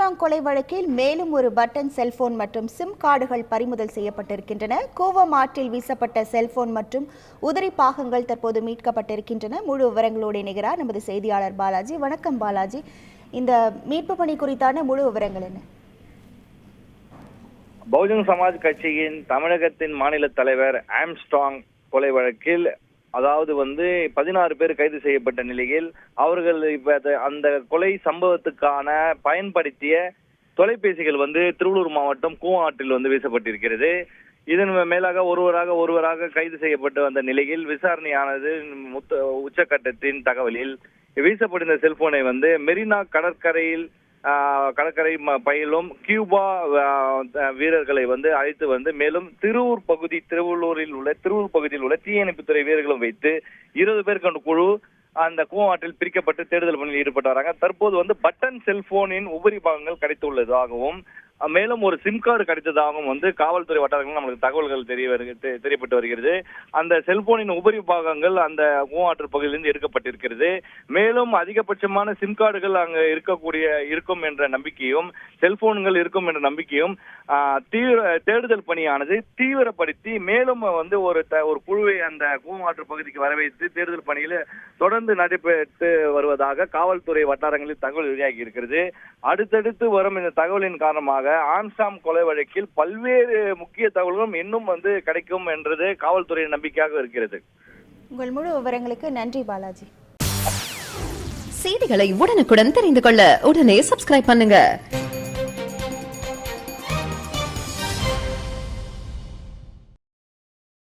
Armstrong கொலை வழக்கில் மேலும் ஒரு பட்டன் செல்போன் மற்றும் சிம் கார்டுகள் பறிமுதல் செய்யப்பட்டிருக்கின்றன. கூவம் ஆற்றில் வீசப்பட்ட செல்போன் மற்றும் உதிரி பாகங்கள் தற்போது மீட்கப்பட்டிருக்கின்றன. முழு விவரங்களோடு இணைகிறார் நமது செய்தியாளர் பாலாஜி. வணக்கம் பாலாஜி, இந்த மீட்பு பணி குறித்தான முழு விவரங்கள் என்ன? பகுஜன் சமாஜ் கட்சியின் தமிழகத்தின் மாநில தலைவர் ஆம்ஸ்ட்ராங் கொலை வழக்கில் அதாவது 16 பேர் கைது செய்யப்பட்ட நிலையில் அவர்கள் இப்ப அந்த கொலை சம்பவத்துக்கான பயன்படுத்திய தொலைபேசிகள் திருவள்ளூர் மாவட்டம் கூவம் ஆற்றில் வீசப்பட்டிருக்கிறது. இதன் மேலாக ஒருவராக கைது செய்யப்பட்டு வந்த நிலையில் விசாரணையானது உச்சகட்டத்தின் தகவலில் வீசப்பட்டிருந்த செல்போனை மெரினா கடற்கரை பயிலும் கியூபா வீரர்களை அழைத்து மேலும் திருவூர் பகுதியில் உள்ள தீயணைப்புத்துறை வீரர்களும் வைத்து 20 பேர் கொண்ட குழு அந்த கூவம் ஆற்றில் பிரிக்கப்பட்டு தேடுதல் பணியில் ஈடுபட்டு வராங்க. தற்போது பட்டன் செல்போனின் உபரி பாகங்கள் கிடைத்துள்ளதாகவும் மேலும் ஒரு சிம் கார்டு கிடைத்ததாகவும் காவல்துறை வட்டாரங்கள் நமக்கு தகவல்கள் தெரியப்பட்டு வருகிறது. அந்த செல்போனின் உபரி பாகங்கள் அந்த கூவம் ஆற்று பகுதியிலிருந்து எடுக்கப்பட்டிருக்கிறது. மேலும் அதிகபட்சமான சிம் கார்டுகள் அங்கு இருக்கும் என்ற நம்பிக்கையும் செல்போன்கள் இருக்கும் என்ற நம்பிக்கையும் தேடுதல் பணியானது தீவிரப்படுத்தி மேலும் ஒரு குழுவை அந்த கூவம் ஆற்று பகுதிக்கு வரவைத்து தேடுதல் பணியில் தொடர்ந்து நடைபெற்று வருவதாக காவல்துறை வட்டாரங்களில் தகவல் வெளியாகி இருக்கிறது. அடுத்தடுத்து வரும் இந்த தகவலின் காரணமாக ஆம்ஸ்ட்ராங் கொலை வழக்கில் பல்வேறு முக்கிய தகவல்களும் இன்னும் கிடைக்கும் என்றது காவல்துறையின் நம்பிக்கையாக இருக்கிறது. உங்கள் முழு விவரங்களுக்கு நன்றி பாலாஜி. செய்திகளை உடனுக்குடன் தெரிந்து கொள்ள உடனே சப்ஸ்கிரைப் பண்ணுங்க.